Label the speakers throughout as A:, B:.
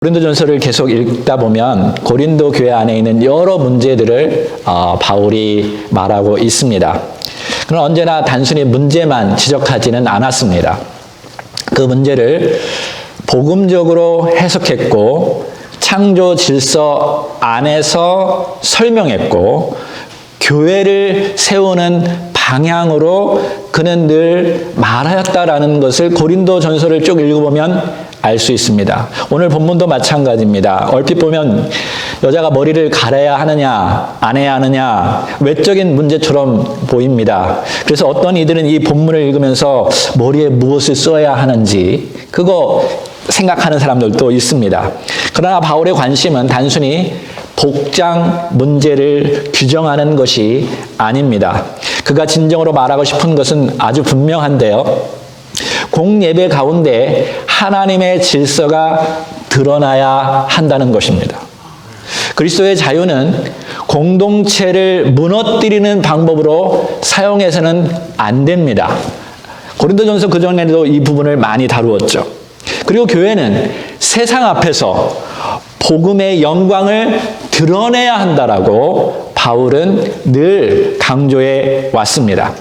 A: 고린도전서를 계속 읽다 보면 고린도 교회 안에 있는 여러 문제들을 바울이 말하고 있습니다. 그러나 언제나 단순히 문제만 지적하지는 않았습니다. 그 문제를 복음적으로 해석했고 창조 질서 안에서 설명했고 교회를 세우는 방향으로 그는 늘 말하였다라는 것을 고린도전서를 쭉 읽어보면 알 수 있습니다. 오늘 본문도 마찬가지입니다. 얼핏 보면 여자가 머리를 가려야 하느냐 안 해야 하느냐 외적인 문제처럼 보입니다. 그래서 어떤 이들은 이 본문을 읽으면서 머리에 무엇을 써야 하는지 그거 생각하는 사람들도 있습니다. 그러나 바울의 관심은 단순히 복장 문제를 규정하는 것이 아닙니다. 그가 진정으로 말하고 싶은 것은 아주 분명한데요. 공예배 가운데 하나님의 질서가 드러나야 한다는 것입니다. 그리스도의 자유는 공동체를 무너뜨리는 방법으로 사용해서는 안 됩니다. 고린도전서 그전에도 이 부분을 많이 다루었죠. 그리고 교회는 세상 앞에서 복음의 영광을 드러내야 한다라고 바울은 늘 강조해 왔습니다.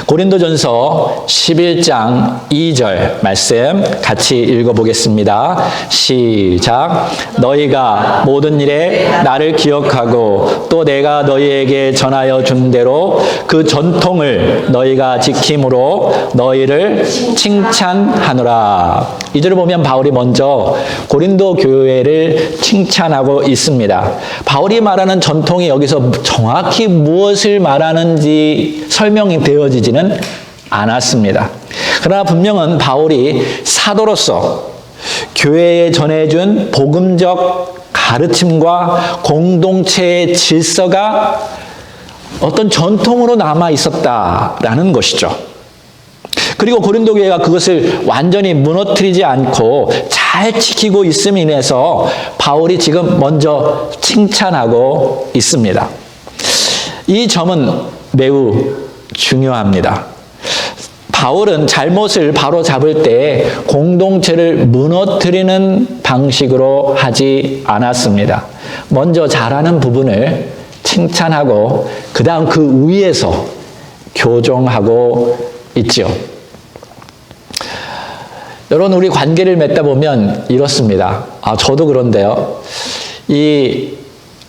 A: 고린도전서 11장 2절 말씀 같이 읽어보겠습니다. 시작. 너희가 모든 일에 나를 기억하고 또 내가 너희에게 전하여 준 대로 그 전통을 너희가 지킴으로 너희를 칭찬하노라. 이 절을 보면 바울이 먼저 고린도 교회를 칭찬하고 있습니다. 바울이 말하는 전통이 여기서 정확히 무엇을 말하는지 설명이 되어지지는 않았습니다. 그러나 분명은 바울이 사도로서 교회에 전해준 복음적 가르침과 공동체의 질서가 어떤 전통으로 남아 있었다라는 것이죠. 그리고 고린도 교회가 그것을 완전히 무너뜨리지 않고 잘 지키고 있음에 인해서 바울이 지금 먼저 칭찬하고 있습니다. 이 점은 매우 중요합니다. 바울은 잘못을 바로 잡을 때 공동체를 무너뜨리는 방식으로 하지 않았습니다. 먼저 잘하는 부분을 칭찬하고 그 다음 그 위에서 교정하고 있죠. 여러분, 우리 관계를 맺다 보면 이렇습니다. 저도 그런데요. 이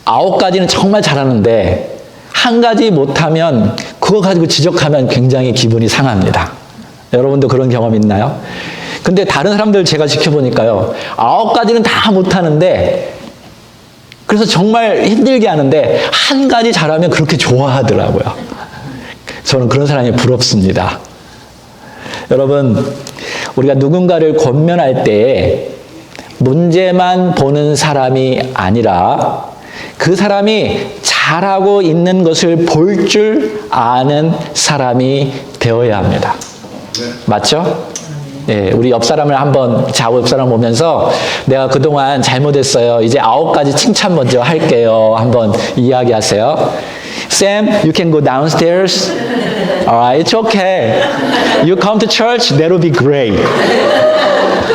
A: 9가지는 정말 잘하는데 한 가지 못하면 그거 가지고 지적하면 굉장히 기분이 상합니다. 여러분도 그런 경험 있나요? 근데 다른 사람들 제가 지켜보니까요. 9가지는 다 못하는데 그래서 정말 힘들게 하는데 한 가지 잘하면 그렇게 좋아하더라고요. 저는 그런 사람이 부럽습니다. 여러분, 우리가 누군가를 권면할 때 문제만 보는 사람이 아니라 그 사람이 잘하고 있는 것을 볼 줄 아는 사람이 되어야 합니다. 맞죠? 네, 우리 옆 사람을 한번 좌우 옆 사람 보면서 내가 그동안 잘못했어요. 이제 9가지 칭찬 먼저 할게요. 한번 이야기하세요. Sam, you can go downstairs. Alright, it's okay. You come to church, that'll be great.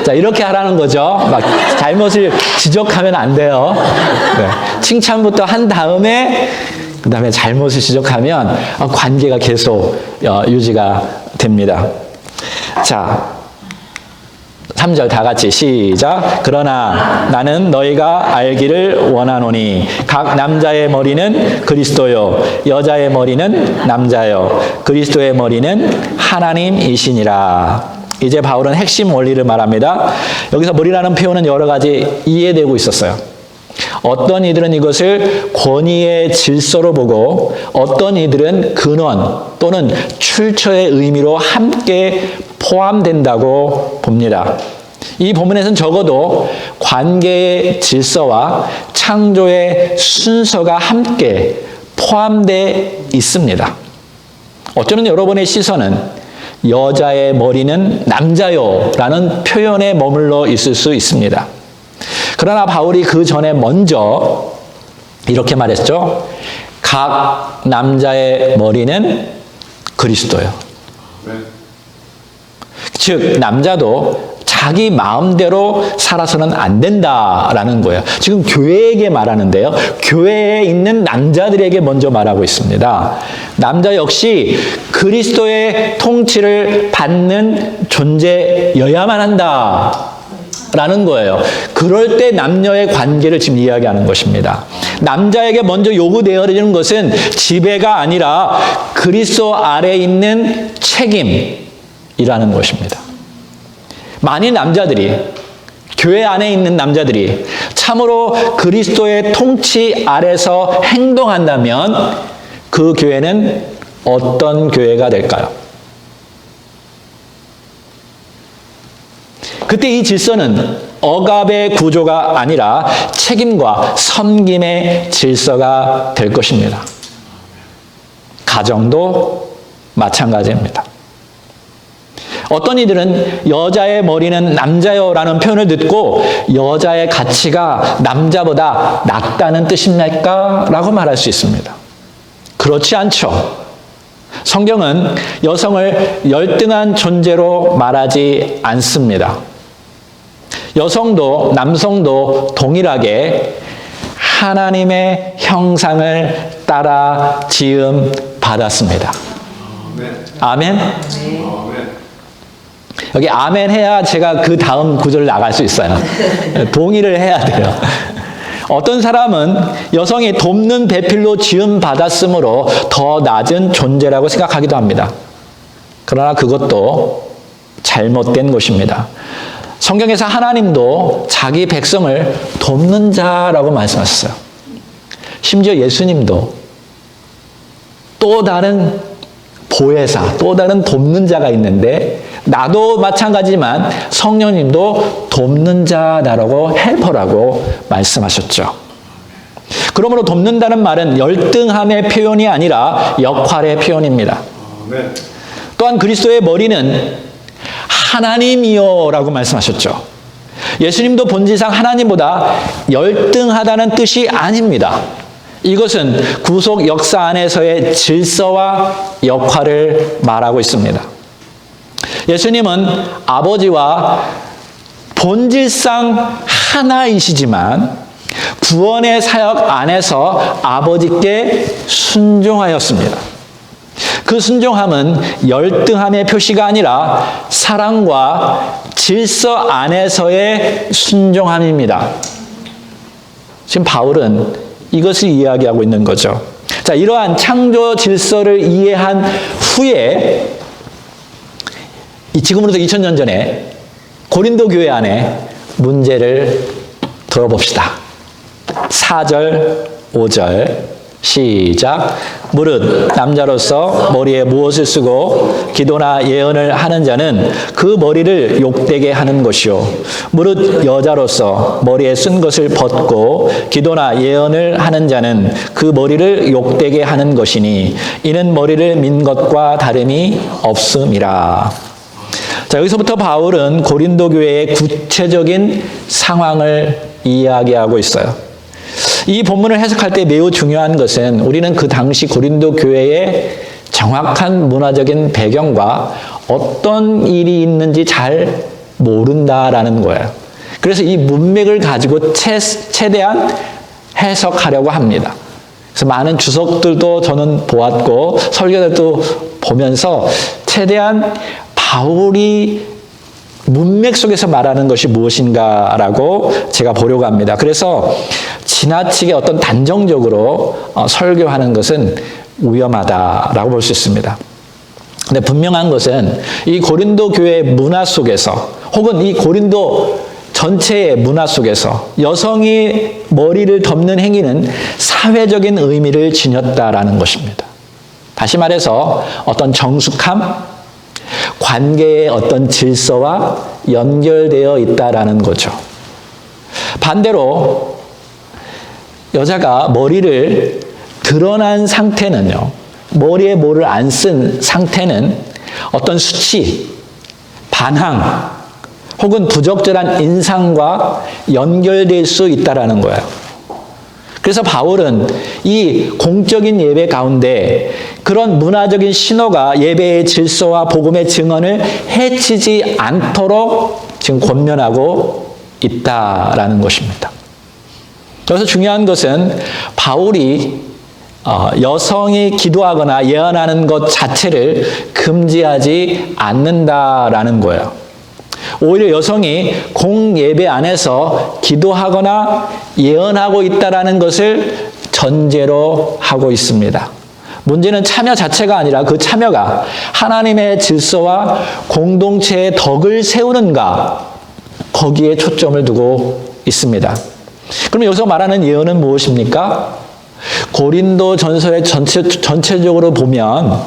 A: 자, 이렇게 하라는 거죠. 막 잘못을 지적하면 안 돼요. 네. 칭찬부터 한 다음에 그 다음에 잘못을 지적하면 관계가 계속 유지가 됩니다. 자, 3절 다 같이 시작. 그러나 나는 너희가 알기를 원하노니 각 남자의 머리는 그리스도요 여자의 머리는 남자요 그리스도의 머리는 하나님이시니라. 이제 바울은 핵심 원리를 말합니다. 여기서 머리라는 표현은 여러 가지 이해되고 있었어요. 어떤 이들은 이것을 권위의 질서로 보고 어떤 이들은 근원 또는 출처의 의미로 함께 포함된다고 봅니다. 이 본문에서는 적어도 관계의 질서와 창조의 순서가 함께 포함되어 있습니다. 어쩌면 여러분의 시선은 여자의 머리는 남자요 라는 표현에 머물러 있을 수 있습니다. 그러나 바울이 그 전에 먼저 이렇게 말했죠. 각 남자의 머리는 그리스도요. 즉 남자도 자기 마음대로 살아서는 안 된다라는 거예요. 지금 교회에게 말하는데요. 교회에 있는 남자들에게 먼저 말하고 있습니다. 남자 역시 그리스도의 통치를 받는 존재여야만 한다. 라는 거예요. 그럴 때 남녀의 관계를 지금 이야기하는 것입니다. 남자에게 먼저 요구되어지는 것은 지배가 아니라 그리스도 아래에 있는 책임이라는 것입니다. 만일 남자들이, 교회 안에 있는 남자들이 참으로 그리스도의 통치 아래서 행동한다면 그 교회는 어떤 교회가 될까요? 그때 이 질서는 억압의 구조가 아니라 책임과 섬김의 질서가 될 것입니다. 가정도 마찬가지입니다. 어떤 이들은 여자의 머리는 남자요라는 표현을 듣고 여자의 가치가 남자보다 낮다는 뜻입니까? 라고 말할 수 있습니다. 그렇지 않죠. 성경은 여성을 열등한 존재로 말하지 않습니다. 여성도 남성도 동일하게 하나님의 형상을 따라 지음 받았습니다. 아멘? 여기 아멘 해야 제가 그 다음 구절을 나갈 수 있어요. 동의를 해야 돼요. 어떤 사람은 여성이 돕는 배필로 지음 받았으므로 더 낮은 존재라고 생각하기도 합니다. 그러나 그것도 잘못된 것입니다. 성경에서 하나님도 자기 백성을 돕는 자라고 말씀하셨어요. 심지어 예수님도 또 다른 보혜사, 또 다른 돕는 자가 있는데 나도 마찬가지지만 성령님도 돕는 자라고 헬퍼라고 말씀하셨죠. 그러므로 돕는다는 말은 열등함의 표현이 아니라 역할의 표현입니다. 또한 그리스도의 머리는 하나님이요라고 말씀하셨죠. 예수님도 본질상 하나님보다 열등하다는 뜻이 아닙니다. 이것은 구속 역사 안에서의 질서와 역할을 말하고 있습니다. 예수님은 아버지와 본질상 하나이시지만 구원의 사역 안에서 아버지께 순종하였습니다. 그 순종함은 열등함의 표시가 아니라 사랑과 질서 안에서의 순종함입니다. 지금 바울은 이것을 이야기하고 있는 거죠. 자, 이러한 창조 질서를 이해한 후에 지금으로부터 2000년 전에 고린도 교회 안에 문제를 들어봅시다. 4절, 5절 시작. 무릇 남자로서 머리에 무엇을 쓰고 기도나 예언을 하는 자는 그 머리를 욕되게 하는 것이요 무릇 여자로서 머리에 쓴 것을 벗고 기도나 예언을 하는 자는 그 머리를 욕되게 하는 것이니 이는 머리를 민 것과 다름이 없음이라. 자, 여기서부터 바울은 고린도 교회의 구체적인 상황을 이야기하고 있어요. 이 본문을 해석할 때 매우 중요한 것은 우리는 그 당시 고린도 교회의 정확한 문화적인 배경과 어떤 일이 있는지 잘 모른다라는 거예요. 그래서 이 문맥을 가지고 최대한 해석하려고 합니다. 그래서 많은 주석들도 저는 보았고 설교들도 보면서 최대한 바울이 문맥 속에서 말하는 것이 무엇인가라고 제가 보려고 합니다. 그래서 지나치게 어떤 단정적으로 설교하는 것은 위험하다라고 볼 수 있습니다. 근데 분명한 것은 이 고린도 교회의 문화 속에서 혹은 이 고린도 전체의 문화 속에서 여성이 머리를 덮는 행위는 사회적인 의미를 지녔다라는 것입니다. 다시 말해서 어떤 정숙함, 관계의 어떤 질서와 연결되어 있다라는 거죠. 반대로 여자가 머리를 드러난 상태는요, 머리에 뭐를 안 쓴 상태는 어떤 수치, 반항, 혹은 부적절한 인상과 연결될 수 있다라는 거예요. 그래서 바울은 이 공적인 예배 가운데 그런 문화적인 신호가 예배의 질서와 복음의 증언을 해치지 않도록 지금 권면하고 있다라는 것입니다. 그래서 중요한 것은 바울이 여성이 기도하거나 예언하는 것 자체를 금지하지 않는다라는 거예요. 오히려 여성이 공예배 안에서 기도하거나 예언하고 있다라는 것을 전제로 하고 있습니다. 문제는 참여 자체가 아니라 그 참여가 하나님의 질서와 공동체의 덕을 세우는가, 거기에 초점을 두고 있습니다. 그럼 여기서 말하는 예언은 무엇입니까? 고린도전서의 전체적으로 보면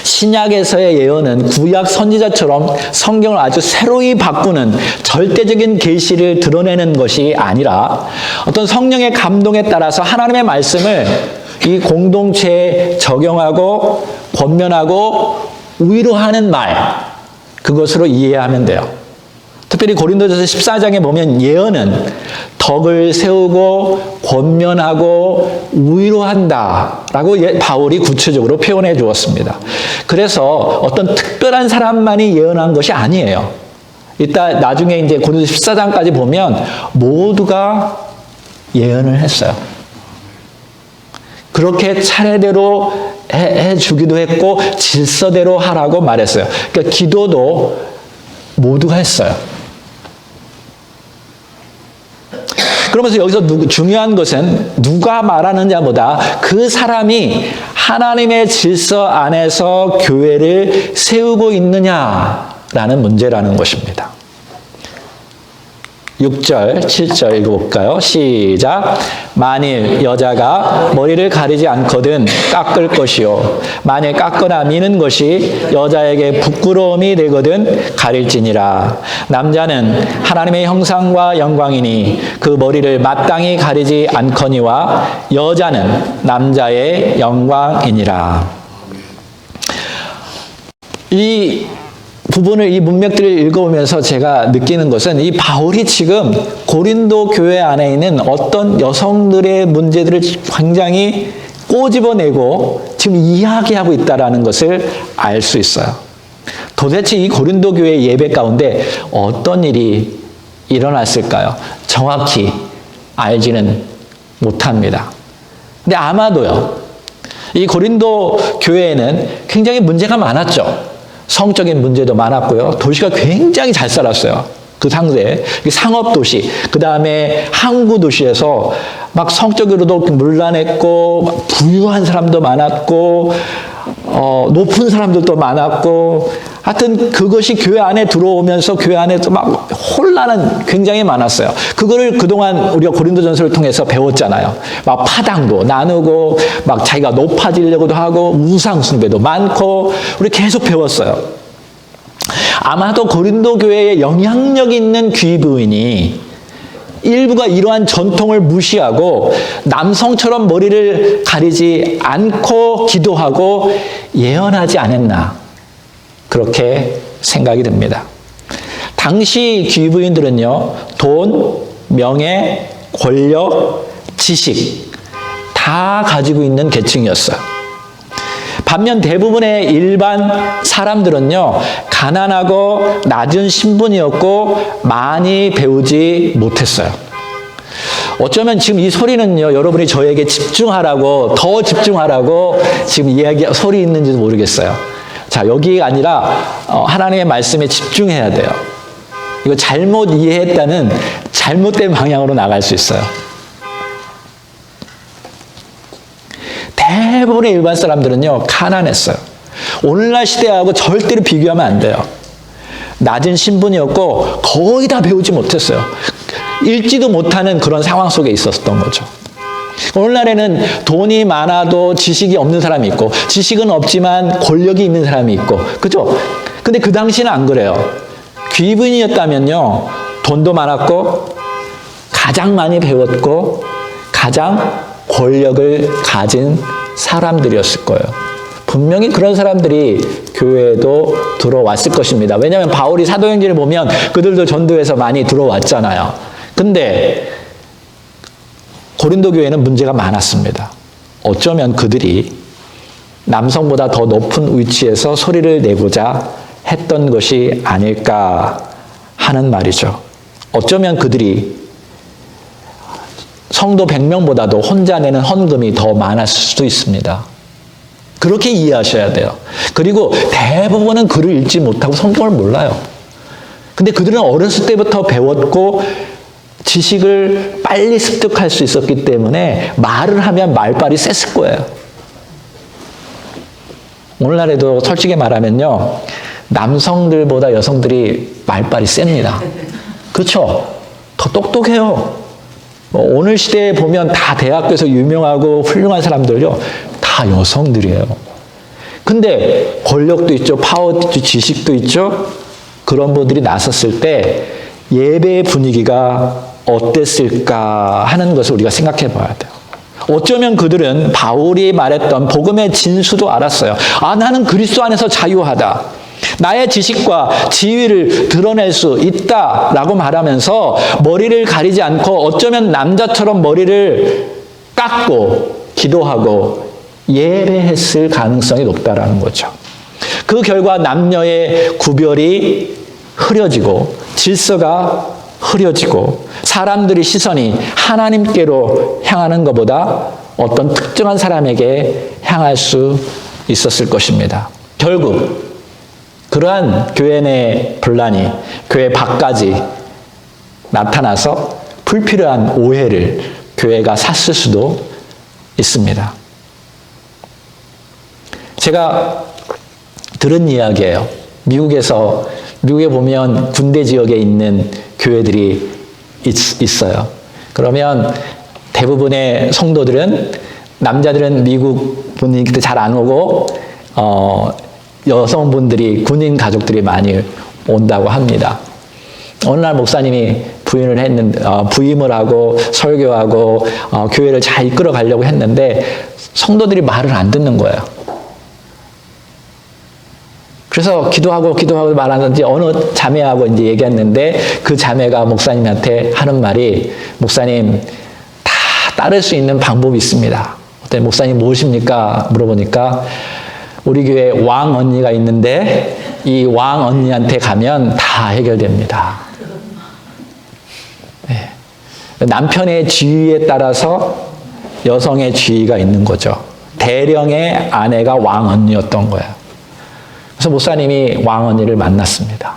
A: 신약에서의 예언은 구약 선지자처럼 성경을 아주 새로이 바꾸는 절대적인 계시를 드러내는 것이 아니라 어떤 성령의 감동에 따라서 하나님의 말씀을 이 공동체에 적용하고 권면하고 위로하는 말, 그것으로 이해하면 돼요. 특별히 고린도전서 14장에 보면 예언은 덕을 세우고 권면하고 위로한다라고 바울이 구체적으로 표현해 주었습니다. 그래서 어떤 특별한 사람만이 예언한 것이 아니에요. 이따 나중에 이제 고린도서 14장까지 보면 모두가 예언을 했어요. 그렇게 차례대로 해주기도 했고 질서대로 하라고 말했어요. 그러니까 기도도 모두가 했어요. 그러면서 여기서 중요한 것은 누가 말하느냐보다 그 사람이 하나님의 질서 안에서 교회를 세우고 있느냐라는 문제라는 것입니다. 6절, 7절 읽어볼까요? 시작. 만일 여자가 머리를 가리지 않거든 깎을 것이요. 만일 깎거나 미는 것이 여자에게 부끄러움이 되거든 가릴지니라. 남자는 하나님의 형상과 영광이니 그 머리를 마땅히 가리지 않거니와 여자는 남자의 영광이니라. 이 부분을, 이 문맥들을 읽어오면서 제가 느끼는 것은 이 바울이 지금 고린도 교회 안에 있는 어떤 여성들의 문제들을 굉장히 꼬집어내고 지금 이야기하고 있다는 것을 알 수 있어요. 도대체 이 고린도 교회 예배 가운데 어떤 일이 일어났을까요? 정확히 알지는 못합니다. 근데 아마도요, 이 고린도 교회에는 굉장히 문제가 많았죠. 성적인 문제도 많았고요. 도시가 굉장히 잘 살았어요. 그 상대에. 상업도시, 그 다음에 항구 도시에서 막 성적으로도 문란했고, 부유한 사람도 많았고, 높은 사람들도 많았고, 하여튼 그것이 교회 안에 들어오면서 교회 안에서 막 혼란은 굉장히 많았어요. 그거를 그동안 우리가 고린도전서를 통해서 배웠잖아요. 막 파당도 나누고, 막 자기가 높아지려고도 하고, 우상숭배도 많고, 우리 계속 배웠어요. 아마도 고린도 교회에 영향력 있는 귀부인이 일부가 이러한 전통을 무시하고 남성처럼 머리를 가리지 않고 기도하고 예언하지 않았나, 그렇게 생각이 듭니다. 당시 귀부인들은요, 돈, 명예, 권력, 지식 다 가지고 있는 계층이었어요. 반면 대부분의 일반 사람들은요, 가난하고 낮은 신분이었고 많이 배우지 못했어요. 어쩌면 지금 이 소리는요, 여러분이 저에게 집중하라고, 더 집중하라고 지금 소리 있는지도 모르겠어요. 자, 여기가 아니라 하나님의 말씀에 집중해야 돼요. 이거 잘못 이해했다는 잘못된 방향으로 나갈 수 있어요. 대부분의 일반 사람들은요, 가난했어요. 오늘날 시대하고 절대로 비교하면 안 돼요. 낮은 신분이었고 거의 다 배우지 못했어요. 읽지도 못하는 그런 상황 속에 있었던 거죠. 오늘날에는 돈이 많아도 지식이 없는 사람이 있고, 지식은 없지만 권력이 있는 사람이 있고, 그죠? 근데 그 당시는 안 그래요. 귀부인이었다면요, 돈도 많았고, 가장 많이 배웠고, 가장 권력을 가진 사람들이었을 거예요. 분명히 그런 사람들이 교회에도 들어왔을 것입니다. 왜냐하면 바울이 사도행전을 보면 그들도 전도해서 많이 들어왔잖아요. 근데 고린도 교회는 문제가 많았습니다. 어쩌면 그들이 남성보다 더 높은 위치에서 소리를 내고자 했던 것이 아닐까 하는 말이죠. 어쩌면 그들이 성도 100명보다도 혼자 내는 헌금이 더 많았을 수도 있습니다. 그렇게 이해하셔야 돼요. 그리고 대부분은 글을 읽지 못하고 성경을 몰라요. 근데 그들은 어렸을 때부터 배웠고 지식을 빨리 습득할 수 있었기 때문에 말을 하면 말빨이 셌을 거예요. 오늘날에도 솔직히 말하면요, 남성들보다 여성들이 말빨이 셉니다. 그렇죠? 더 똑똑해요. 오늘 시대에 보면 다 대학교에서 유명하고 훌륭한 사람들요, 다 여성들이에요. 근데 권력도 있죠, 파워도 있죠, 지식도 있죠. 그런 분들이 나섰을 때 예배의 분위기가 어땠을까 하는 것을 우리가 생각해 봐야 돼요. 어쩌면 그들은 바울이 말했던 복음의 진수도 알았어요. 아, 나는 그리스도 안에서 자유하다. 나의 지식과 지위를 드러낼 수 있다라고 말하면서 머리를 가리지 않고 어쩌면 남자처럼 머리를 깎고 기도하고 예배했을 가능성이 높다라는 거죠. 그 결과 남녀의 구별이 흐려지고 질서가 흐려지고 사람들의 시선이 하나님께로 향하는 것보다 어떤 특정한 사람에게 향할 수 있었을 것입니다. 결국 그러한 교회 내 분란이 교회 밖까지 나타나서 불필요한 오해를 교회가 샀을 수도 있습니다. 제가 들은 이야기예요. 미국에 보면 군대 지역에 있는 교회들이 있어요. 그러면 대부분의 성도들은, 남자들은 미국 분이 그때 잘 안 오고 여성분들이, 군인 가족들이 많이 온다고 합니다. 어느 날 목사님이 부임을 하고 설교하고 교회를 잘 이끌어 가려고 했는데 성도들이 말을 안 듣는 거예요. 그래서 기도하고 말하는지 어느 자매하고 이제 얘기했는데 그 자매가 목사님한테 하는 말이, 목사님, 다 따를 수 있는 방법이 있습니다. 그때 목사님 무엇입니까? 물어보니까 우리 교회에 왕 언니가 있는데 이 왕 언니한테 가면 다 해결됩니다. 네. 남편의 지위에 따라서 여성의 지위가 있는 거죠. 대령의 아내가 왕 언니였던 거예요. 그래서 목사님이 왕 언니를 만났습니다.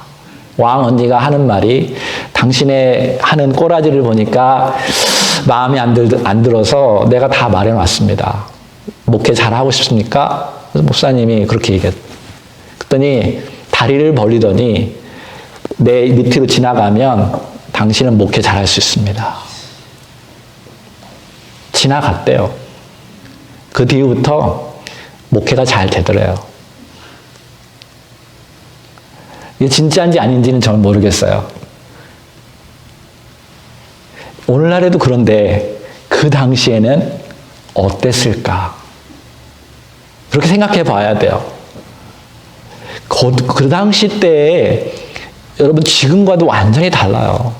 A: 왕 언니가 하는 말이, 당신의 하는 꼬라지를 보니까 마음에 안 들어서 내가 다 말해놨습니다. 목회 잘하고 싶습니까? 그래서 목사님이 그렇게 얘기했어요. 그랬더니 다리를 벌리더니 내 밑으로 지나가면 당신은 목회 잘할 수 있습니다. 지나갔대요. 그 뒤부터 목회가 잘 되더래요. 이게 진짜인지 아닌지는 저는 모르겠어요. 오늘날에도 그런데 그 당시에는 어땠을까? 그렇게 생각해 봐야 돼요. 그 당시 때에 여러분 지금과도 완전히 달라요.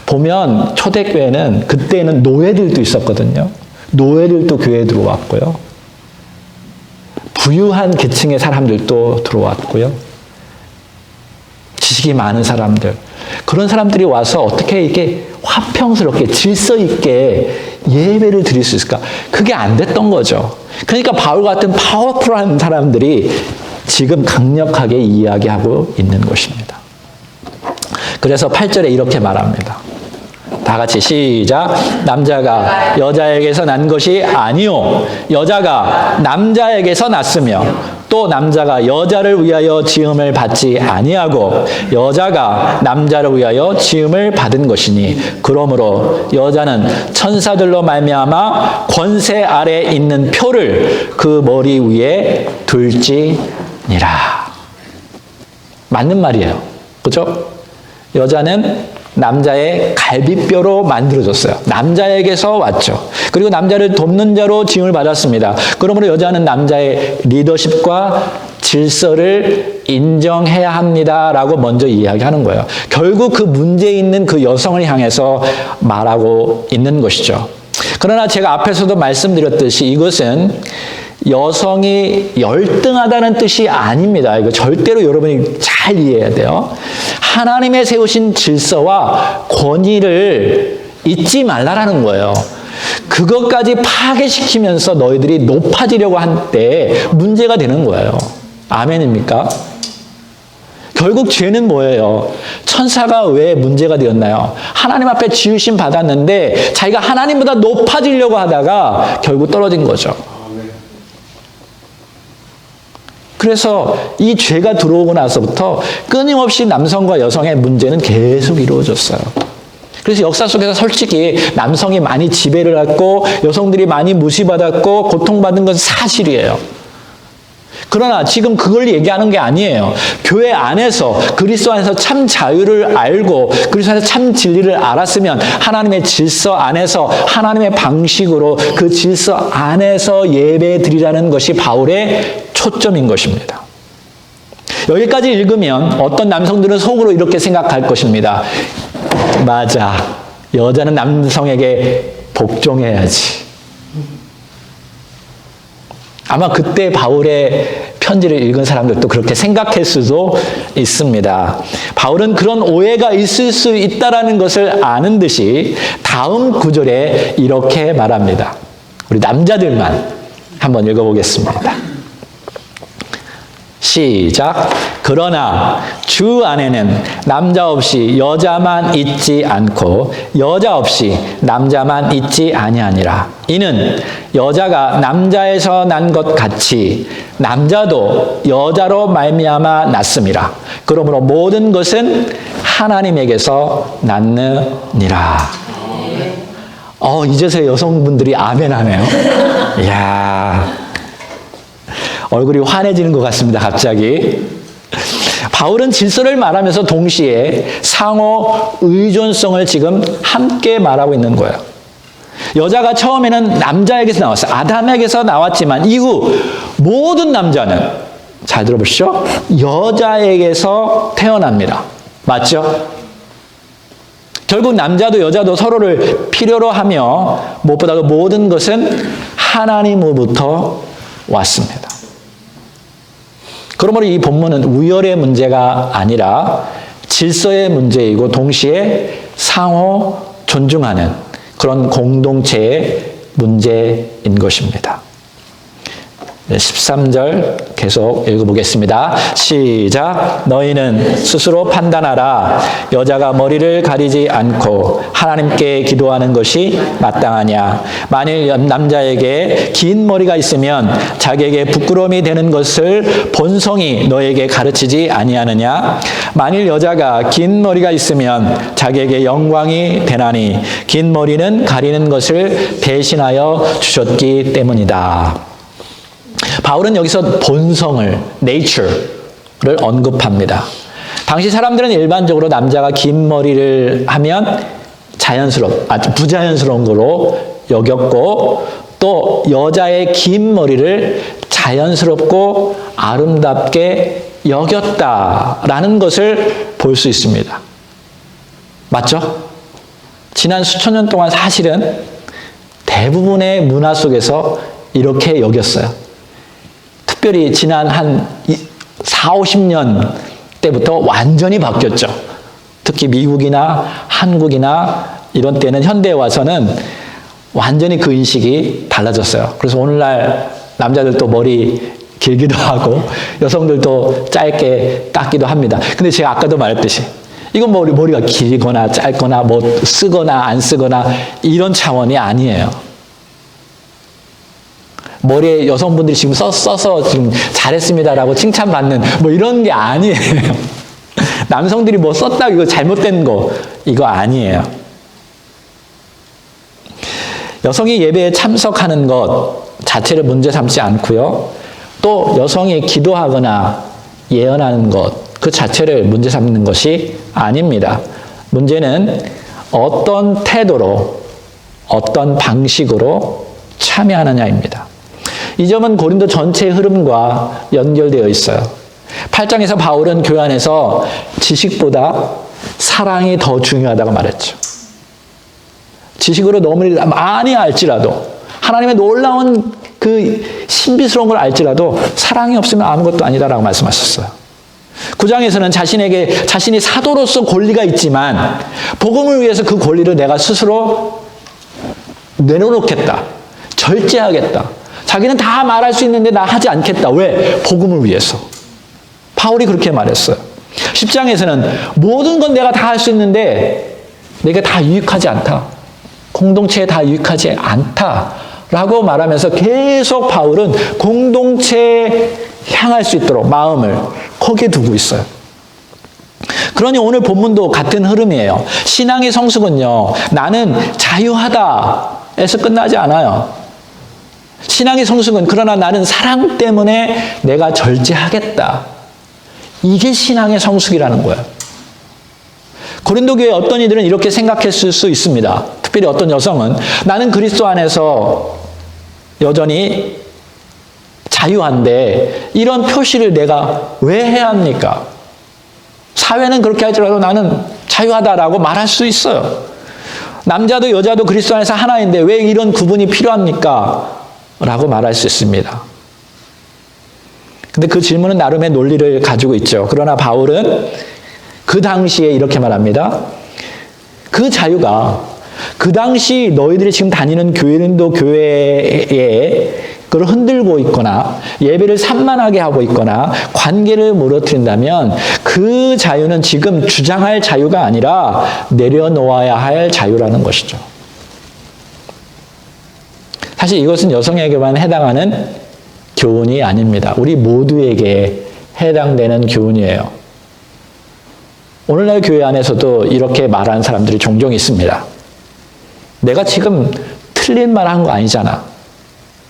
A: 보면 초대교회는 그때는 노예들도 있었거든요. 노예들도 교회에 들어왔고요. 부유한 계층의 사람들도 들어왔고요. 지식이 많은 사람들, 그런 사람들이 와서 어떻게 이렇게 화평스럽게 질서 있게 예배를 드릴 수 있을까? 그게 안 됐던 거죠. 그러니까 바울 같은 파워풀한 사람들이 지금 강력하게 이야기하고 있는 것입니다. 그래서 8절에 이렇게 말합니다. 다 같이 시작. 남자가 여자에게서 난 것이 아니요 여자가 남자에게서 났으며 또 남자가 여자를 위하여 지음을 받지 아니하고 여자가 남자를 위하여 지음을 받은 것이니 그러므로 여자는 천사들로 말미암아 권세 아래 있는 표를 그 머리 위에 둘지니라. 맞는 말이에요. 그렇죠? 여자는 남자의 갈비뼈로 만들어졌어요. 남자에게서 왔죠. 그리고 남자를 돕는 자로 지음을 받았습니다. 그러므로 여자는 남자의 리더십과 질서를 인정해야 합니다라고 먼저 이야기하는 거예요. 결국 그 문제 있는 그 여성을 향해서 말하고 있는 것이죠. 그러나 제가 앞에서도 말씀드렸듯이 이것은 여성이 열등하다는 뜻이 아닙니다. 이거 절대로 여러분이 잘 이해해야 돼요. 하나님의 세우신 질서와 권위를 잊지 말라라는 거예요. 그것까지 파괴시키면서 너희들이 높아지려고 한 때 문제가 되는 거예요. 아멘입니까? 결국 죄는 뭐예요? 천사가 왜 문제가 되었나요? 하나님 앞에 지으심 받았는데 자기가 하나님보다 높아지려고 하다가 결국 떨어진 거죠. 그래서 이 죄가 들어오고 나서부터 끊임없이 남성과 여성의 문제는 계속 이루어졌어요. 그래서 역사 속에서 솔직히 남성이 많이 지배를 했고 여성들이 많이 무시받았고 고통받은 것은 사실이에요. 그러나 지금 그걸 얘기하는 게 아니에요. 교회 안에서 그리스도 안에서 참 자유를 알고 그리스도 안에서 참 진리를 알았으면 하나님의 질서 안에서 하나님의 방식으로 그 질서 안에서 예배 드리라는 것이 바울의 초점인 것입니다. 여기까지 읽으면 어떤 남성들은 속으로 이렇게 생각할 것입니다. 맞아. 여자는 남성에게 복종해야지. 아마 그때 바울의 편지를 읽은 사람들도 그렇게 생각할 수도 있습니다. 바울은 그런 오해가 있을 수 있다는 것을 아는 듯이 다음 구절에 이렇게 말합니다. 우리 남자들만 한번 읽어보겠습니다. 시작. 그러나 주 안에는 남자 없이 여자만 있지 않고 여자 없이 남자만 있지 아니하니라. 이는 여자가 남자에서 난 것 같이 남자도 여자로 말미암아 났음이라. 그러므로 모든 것은 하나님에게서 났느니라. 이제서 여성분들이 아멘 하네요. 이야. 얼굴이 환해지는 것 같습니다. 갑자기. 바울은 질서를 말하면서 동시에 상호 의존성을 지금 함께 말하고 있는 거예요. 여자가 처음에는 남자에게서 나왔어요. 아담에게서 나왔지만 이후 모든 남자는 잘 들어보시죠. 여자에게서 태어납니다. 맞죠? 결국 남자도 여자도 서로를 필요로 하며 무엇보다도 모든 것은 하나님으로부터 왔습니다. 그러므로 이 본문은 우열의 문제가 아니라 질서의 문제이고 동시에 상호 존중하는 그런 공동체의 문제인 것입니다. 13절 계속 읽어보겠습니다. 시작. 너희는 스스로 판단하라. 여자가 머리를 가리지 않고 하나님께 기도하는 것이 마땅하냐. 만일 남자에게 긴 머리가 있으면 자기에게 부끄러움이 되는 것을 본성이 너에게 가르치지 아니하느냐. 만일 여자가 긴 머리가 있으면 자기에게 영광이 되나니 긴 머리는 가리는 것을 대신하여 주셨기 때문이다. 바울은 여기서 본성을, nature를 언급합니다. 당시 사람들은 일반적으로 남자가 긴 머리를 하면 아주 부자연스러운 거로 여겼고 또 여자의 긴 머리를 자연스럽고 아름답게 여겼다라는 것을 볼 수 있습니다. 맞죠? 지난 수천 년 동안 사실은 대부분의 문화 속에서 이렇게 여겼어요. 특별히 지난 한 4, 50년 때부터 완전히 바뀌었죠. 특히 미국이나 한국이나 이런 때는 현대에 와서는 완전히 그 인식이 달라졌어요. 그래서 오늘날 남자들도 머리 길기도 하고 여성들도 짧게 깎기도 합니다. 근데 제가 아까도 말했듯이 이건 머리가 길거나 짧거나 뭐 쓰거나 안 쓰거나 이런 차원이 아니에요. 머리에 여성분들이 지금 써서 지금 잘했습니다라고 칭찬받는 뭐 이런 게 아니에요. 남성들이 뭐 썼다고 이거 잘못된 거 이거 아니에요. 여성이 예배에 참석하는 것 자체를 문제 삼지 않고요. 또 여성이 기도하거나 예언하는 것 그 자체를 문제 삼는 것이 아닙니다. 문제는 어떤 태도로 어떤 방식으로 참여하느냐입니다. 이 점은 고린도 전체의 흐름과 연결되어 있어요. 8장에서 바울은 교회 안에서 지식보다 사랑이 더 중요하다고 말했죠. 지식으로 너무 많이 알지라도, 하나님의 놀라운 그 신비스러운 걸 알지라도 사랑이 없으면 아무것도 아니다라고 말씀하셨어요. 9장에서는 자신이 사도로서 권리가 있지만 복음을 위해서 그 권리를 내가 스스로 내려놓겠다. 절제하겠다. 자기는 다 말할 수 있는데 나 하지 않겠다. 왜? 복음을 위해서. 바울이 그렇게 말했어요. 10장에서는 모든 건 내가 다 할 수 있는데 내가 다 유익하지 않다. 공동체에 다 유익하지 않다라고 말하면서 계속 바울은 공동체에 향할 수 있도록 마음을 거기에 두고 있어요. 그러니 오늘 본문도 같은 흐름이에요. 신앙의 성숙은요, 나는 자유하다에서 끝나지 않아요. 신앙의 성숙은 그러나 나는 사랑 때문에 내가 절제하겠다. 이게 신앙의 성숙이라는 거예요. 고린도 교회 어떤 이들은 이렇게 생각했을 수 있습니다. 특별히 어떤 여성은 나는 그리스도 안에서 여전히 자유한데 이런 표시를 내가 왜 해야 합니까? 사회는 그렇게 할지라도 나는 자유하다라고 말할 수 있어요. 남자도 여자도 그리스도 안에서 하나인데 왜 이런 구분이 필요합니까? 라고 말할 수 있습니다. 근데 그 질문은 나름의 논리를 가지고 있죠. 그러나 바울은 그 당시에 이렇게 말합니다. 그 자유가 그 당시 너희들이 지금 다니는 고린도 교회에 그걸 흔들고 있거나 예배를 산만하게 하고 있거나 관계를 무너뜨린다면 그 자유는 지금 주장할 자유가 아니라 내려놓아야 할 자유라는 것이죠. 사실 이것은 여성에게만 해당하는 교훈이 아닙니다. 우리 모두에게 해당되는 교훈이에요. 오늘날 교회 안에서도 이렇게 말하는 사람들이 종종 있습니다. 내가 지금 틀린 말 한 거 아니잖아.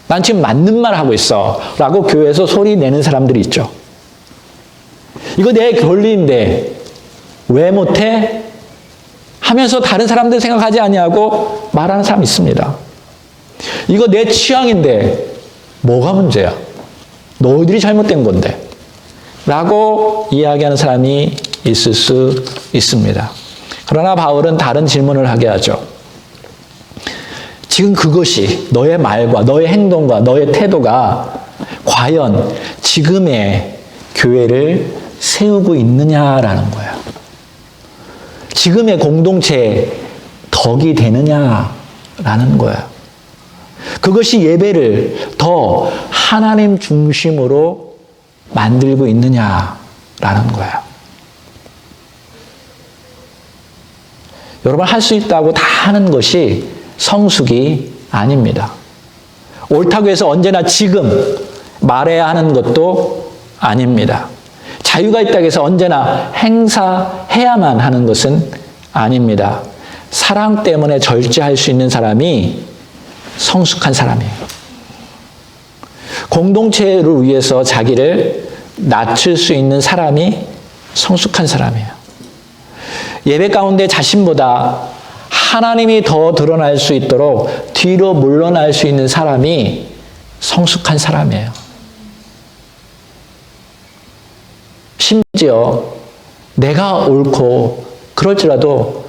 A: 난 지금 맞는 말 하고 있어. 라고 교회에서 소리 내는 사람들이 있죠. 이거 내 권리인데 왜 못해? 하면서 다른 사람들 생각하지 아니하고 말하는 사람이 있습니다. 이거 내 취향인데 뭐가 문제야? 너희들이 잘못된 건데. 라고 이야기하는 사람이 있을 수 있습니다. 그러나 바울은 다른 질문을 하게 하죠. 지금 그것이 너의 말과 너의 행동과 너의 태도가 과연 지금의 교회를 세우고 있느냐라는 거예요. 지금의 공동체에 덕이 되느냐라는 거예요. 그것이 예배를 더 하나님 중심으로 만들고 있느냐라는 거예요. 여러분, 할 수 있다고 다 하는 것이 성숙이 아닙니다. 옳다고 해서 언제나 지금 말해야 하는 것도 아닙니다. 자유가 있다고 해서 언제나 행사해야만 하는 것은 아닙니다. 사랑 때문에 절제할 수 있는 사람이 성숙한 사람이에요. 공동체를 위해서 자기를 낮출 수 있는 사람이 성숙한 사람이에요. 예배 가운데 자신보다 하나님이 더 드러날 수 있도록 뒤로 물러날 수 있는 사람이 성숙한 사람이에요. 심지어 내가 옳고 그럴지라도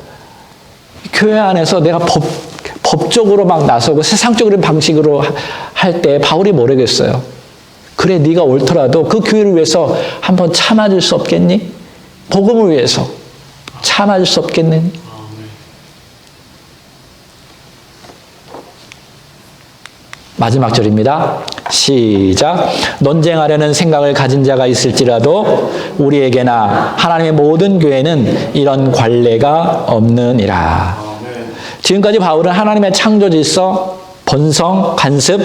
A: 교회 안에서 내가 법적으로 막 나서고 세상적인 방식으로 할 때 바울이 뭐라겠어요? 그래, 네가 옳더라도 그 교회를 위해서 한번 참아줄 수 없겠니? 복음을 위해서 참아줄 수 없겠니? 마지막 절입니다. 시작. 논쟁하려는 생각을 가진 자가 있을지라도 우리에게나 하나님의 모든 교회는 이런 관례가 없느니라. 지금까지 바울은 하나님의 창조 질서, 본성, 관습,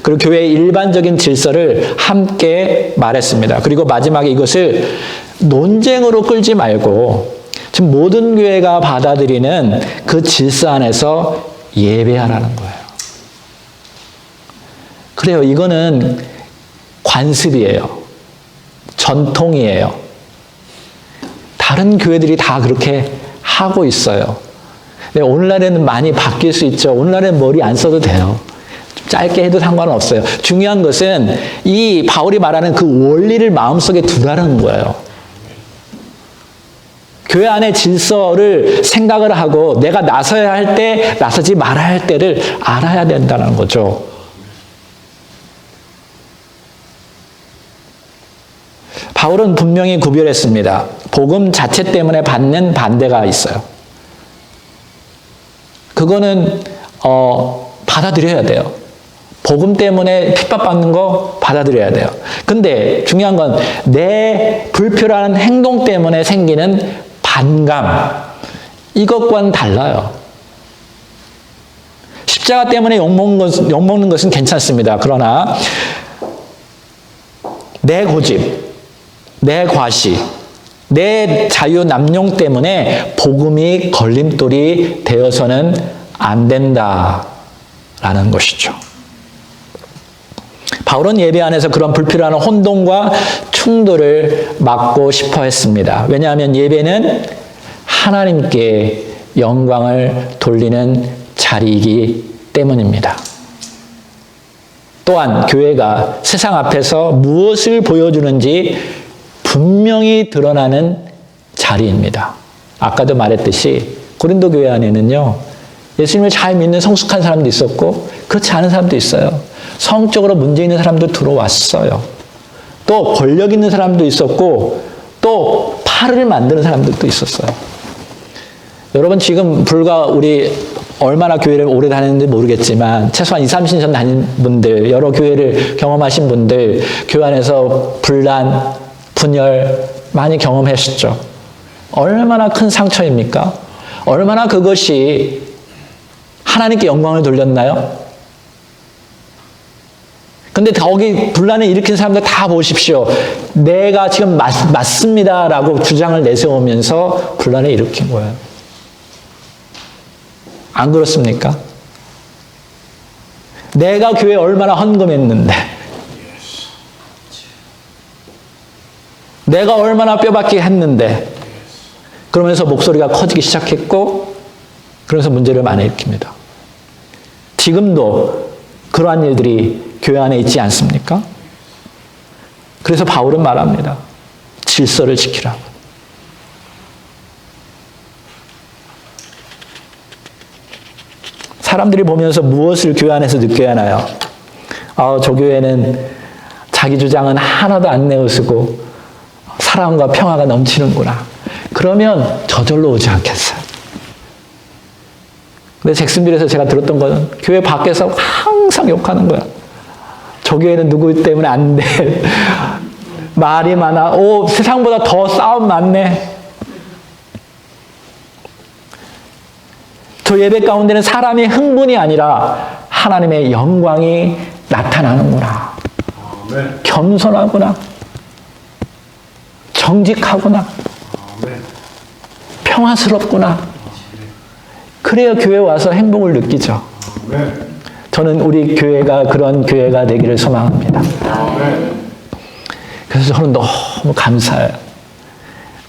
A: 그리고 교회의 일반적인 질서를 함께 말했습니다. 그리고 마지막에 이것을 논쟁으로 끌지 말고 지금 모든 교회가 받아들이는 그 질서 안에서 예배하라는 거예요. 그래요. 이거는 관습이에요. 전통이에요. 다른 교회들이 다 그렇게 하고 있어요. 근데 오늘날에는 많이 바뀔 수 있죠. 오늘날에는 머리 안 써도 돼요. 좀 짧게 해도 상관은 없어요. 중요한 것은 이 바울이 말하는 그 원리를 마음속에 두라는 거예요. 교회 안의 질서를 생각을 하고 내가 나서야 할 때, 나서지 말아야 할 때를 알아야 된다는 거죠. 바울은 분명히 구별했습니다. 복음 자체 때문에 받는 반대가 있어요. 그거는 받아들여야 돼요. 복음 때문에 핍박받는 거 받아들여야 돼요. 근데 중요한 건 내 불필요한 행동 때문에 생기는 반감, 이것과는 달라요. 십자가 때문에 욕먹는 것은 괜찮습니다. 그러나 내 고집, 내 과시, 내 자유 남용 때문에 복음이 걸림돌이 되어서는 안 된다라는 것이죠. 바울은 예배 안에서 그런 불필요한 혼동과 충돌을 막고 싶어 했습니다. 왜냐하면 예배는 하나님께 영광을 돌리는 자리이기 때문입니다. 또한 교회가 세상 앞에서 무엇을 보여주는지 분명히 드러나는 자리입니다. 아까도 말했듯이 고린도 교회 안에는요, 예수님을 잘 믿는 성숙한 사람도 있었고 그렇지 않은 사람도 있어요. 성적으로 문제 있는 사람도 들어왔어요. 또 권력 있는 사람도 있었고 또 팔을 만드는 사람들도 있었어요. 여러분 지금 불과 우리 얼마나 교회를 오래 다녔는지 모르겠지만 최소한 20, 30년 다닌 분들, 여러 교회를 경험하신 분들, 교회 안에서 분란, 분열 많이 경험하셨죠. 얼마나 큰 상처입니까? 얼마나 그것이 하나님께 영광을 돌렸나요? 근데 거기 분란을 일으킨 사람들 다 보십시오. 내가 지금 맞습니다라고 주장을 내세우면서 분란을 일으킨 거예요. 안 그렇습니까? 내가 교회에 얼마나 헌금했는데, 내가 얼마나 뼈박히게 했는데, 그러면서 목소리가 커지기 시작했고, 그러면서 문제를 많이 일으킵니다. 지금도 그러한 일들이 교회 안에 있지 않습니까? 그래서 바울은 말합니다. 질서를 지키라고. 사람들이 보면서 무엇을 교회 안에서 느껴야 하나요? 저 교회는 자기 주장은 하나도 안 내어쓰고 사랑과 평화가 넘치는구나. 그러면 저절로 오지 않겠어요. 근데 잭슨빌에서 제가 들었던 거는 교회 밖에서 항상 욕하는 거야. 저 교회는 누구 때문에 안 돼. 말이 많아. 세상보다 더 싸움 많네. 저 예배 가운데는 사람의 흥분이 아니라 하나님의 영광이 나타나는구나. 겸손하구나. 정직하구나. 평화스럽구나. 그래야 교회 와서 행복을 느끼죠. 저는 우리 교회가 그런 교회가 되기를 소망합니다. 그래서 저는 너무 감사해요.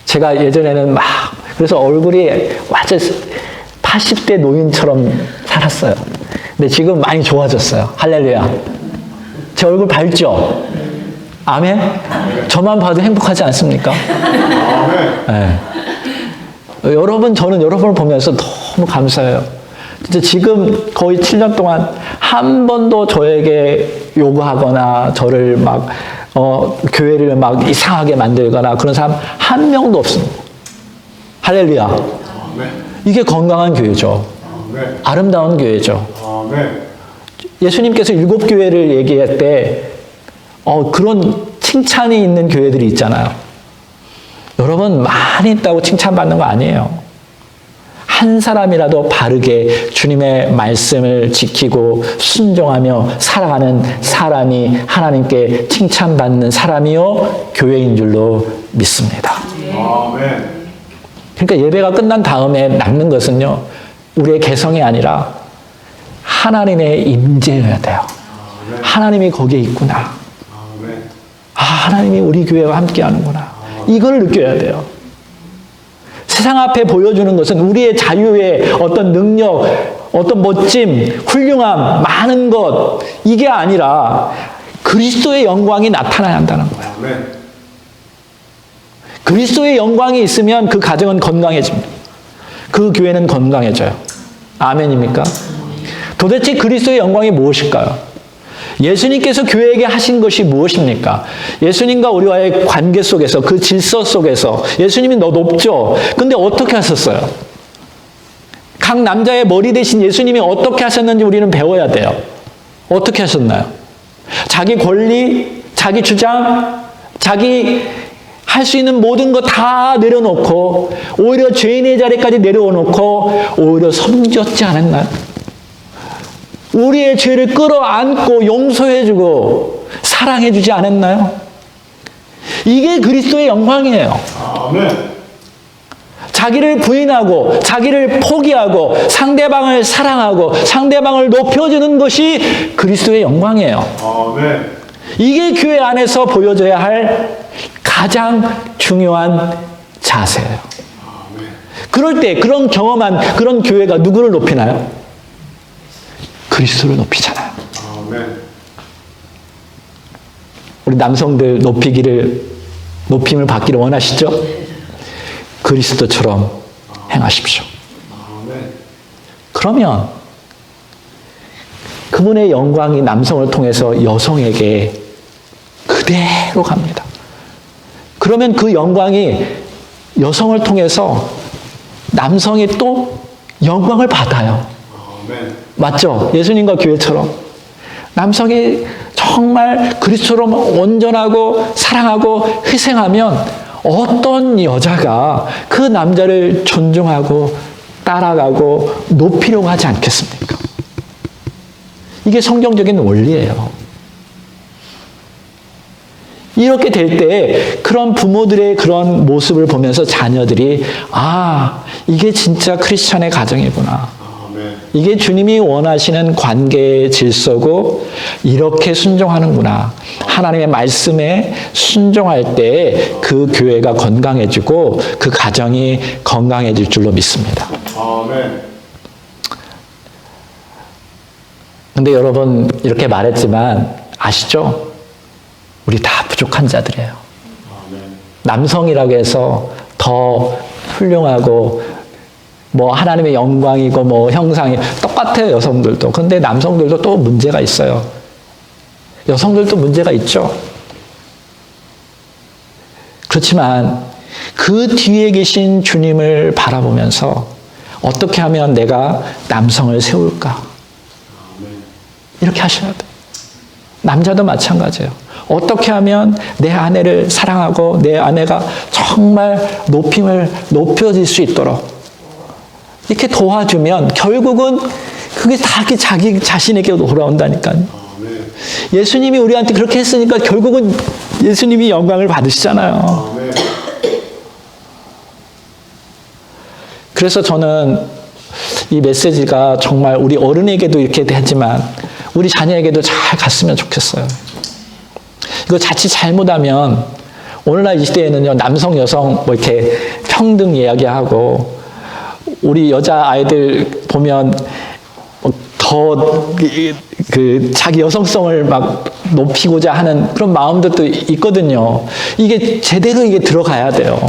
A: 제가 예전에는 그래서 얼굴이 완전 80대 노인처럼 살았어요. 근데 지금 많이 좋아졌어요. 할렐루야. 제 얼굴 밝죠? 아멘? 저만 봐도 행복하지 않습니까? 네. 여러분, 저는 여러분을 보면서 너무 감사해요. 진짜 지금 거의 7년 동안 한 번도 저에게 요구하거나 저를 교회를 이상하게 만들거나 그런 사람 한 명도 없습니다. 할렐루야. 이게 건강한 교회죠. 아름다운 교회죠. 예수님께서 7교회를 얘기할 때 그런 칭찬이 있는 교회들이 있잖아요. 여러분 많이 있다고 칭찬받는 거 아니에요. 한 사람이라도 바르게 주님의 말씀을 지키고 순종하며 살아가는 사람이 하나님께 칭찬받는 사람이요 교회인 줄로 믿습니다. 그러니까 예배가 끝난 다음에 남는 것은요 우리의 개성이 아니라 하나님의 임재여야 돼요. 하나님이 거기에 있구나. 하나님이 우리 교회와 함께 하는구나. 이걸 느껴야 돼요. 세상 앞에 보여주는 것은 우리의 자유의 어떤 능력, 어떤 멋짐, 훌륭함, 많은 것, 이게 아니라 그리스도의 영광이 나타나야 한다는 거예요. 그리스도의 영광이 있으면 그 가정은 건강해집니다. 그 교회는 건강해져요. 아멘입니까? 도대체 그리스도의 영광이 무엇일까요? 예수님께서 교회에게 하신 것이 무엇입니까? 예수님과 우리와의 관계 속에서, 그 질서 속에서 예수님이 너 높죠? 근데 어떻게 하셨어요? 각 남자의 머리 대신 예수님이 어떻게 하셨는지 우리는 배워야 돼요. 어떻게 하셨나요? 자기 권리, 자기 주장, 자기 할 수 있는 모든 거 다 내려놓고 오히려 죄인의 자리까지 내려놓고 오히려 섬겼지 않았나요? 우리의 죄를 끌어안고 용서해주고 사랑해주지 않았나요? 이게 그리스도의 영광이에요.
B: 아멘.
A: 자기를 부인하고 자기를 포기하고 상대방을 사랑하고 상대방을 높여주는 것이 그리스도의 영광이에요.
B: 아멘.
A: 이게 교회 안에서 보여져야 할 가장 중요한 자세예요.
B: 아멘.
A: 그럴 때 그런 경험한 그런 교회가 누구를 높이나요? 그리스도를 높이잖아요.
B: 아멘.
A: 우리 남성들 높임을 받기를 원하시죠? 그리스도처럼 행하십시오.
B: 아멘.
A: 그러면 그분의 영광이 남성을 통해서 여성에게 그대로 갑니다. 그러면 그 영광이 여성을 통해서 남성이 또 영광을 받아요.
B: 아멘.
A: 맞죠? 예수님과 교회처럼. 남성이 정말 그리스도처럼 온전하고 사랑하고 희생하면 어떤 여자가 그 남자를 존중하고 따라가고 높이려고 하지 않겠습니까? 이게 성경적인 원리예요. 이렇게 될 때 그런 부모들의 그런 모습을 보면서 자녀들이 이게 진짜 크리스찬의 가정이구나.
B: 아멘.
A: 이게 주님이 원하시는 관계의 질서고 이렇게 순종하는구나. 하나님의 말씀에 순종할 때 그 교회가 건강해지고 그 가정이 건강해질 줄로 믿습니다.
B: 아멘.
A: 근데 여러분 이렇게 말했지만 아시죠? 우리 다 부족한 자들이에요.
B: 아멘.
A: 남성이라고 해서 더 훌륭하고 뭐 하나님의 영광이고 뭐 형상이 똑같아요. 여성들도. 근데 남성들도 또 문제가 있어요. 여성들도 문제가 있죠. 그렇지만 그 뒤에 계신 주님을 바라보면서 어떻게 하면 내가 남성을 세울까?
B: 아멘.
A: 이렇게 하셔야 돼요. 남자도 마찬가지예요. 어떻게 하면 내 아내를 사랑하고 내 아내가 정말 높여질 수 있도록 이렇게 도와주면 결국은 그게 다 자기 자신에게 돌아온다니까요.
B: 아멘.
A: 예수님이 우리한테 그렇게 했으니까 결국은 예수님이 영광을 받으시잖아요.
B: 아멘.
A: 그래서 저는 이 메시지가 정말 우리 어른에게도 이렇게 되지만 우리 자녀에게도 잘 갔으면 좋겠어요. 이거 자칫 잘못하면 오늘날 이 시대에는요, 남성, 여성 뭐 이렇게 평등 이야기하고 우리 여자 아이들 보면 더 자기 여성성을 막 높이고자 하는 그런 마음들도 있거든요. 이게 제대로 이게 들어가야 돼요.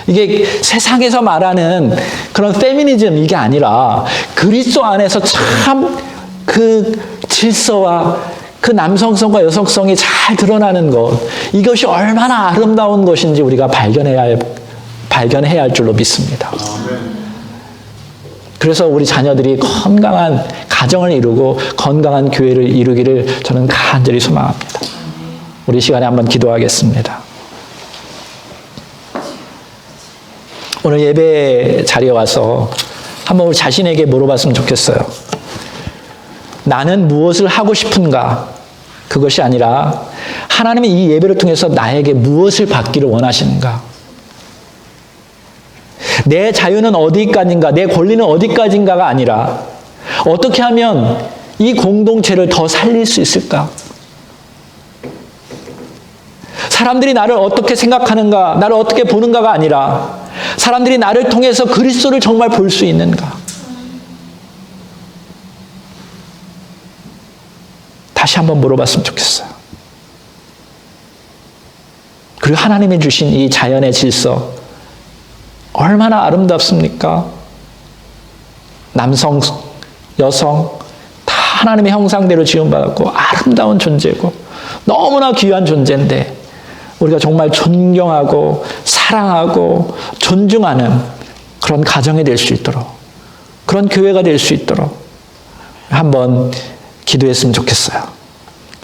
A: 이게 세상에서 말하는 그런 페미니즘 이게 아니라 그리스도 안에서 참 그 질서와 그 남성성과 여성성이 잘 드러나는 것, 이것이 얼마나 아름다운 것인지 우리가 발견해야 할 줄로 믿습니다.
B: 아멘.
A: 그래서 우리 자녀들이 건강한 가정을 이루고 건강한 교회를 이루기를 저는 간절히 소망합니다. 우리 시간에 한번 기도하겠습니다. 오늘 예배 자리에 와서 한번 우리 자신에게 물어봤으면 좋겠어요. 나는 무엇을 하고 싶은가? 그것이 아니라 하나님이 이 예배를 통해서 나에게 무엇을 받기를 원하시는가? 내 자유는 어디까지인가? 내 권리는 어디까지인가가 아니라 어떻게 하면 이 공동체를 더 살릴 수 있을까? 사람들이 나를 어떻게 생각하는가? 나를 어떻게 보는가가 아니라 사람들이 나를 통해서 그리스도를 정말 볼 수 있는가? 다시 한번 물어봤으면 좋겠어요. 그리고 하나님이 주신 이 자연의 질서 얼마나 아름답습니까? 남성, 여성 다 하나님의 형상대로 지음받았고 아름다운 존재고 너무나 귀한 존재인데 우리가 정말 존경하고 사랑하고 존중하는 그런 가정이 될 수 있도록, 그런 교회가 될 수 있도록 한번 기도했으면 좋겠어요.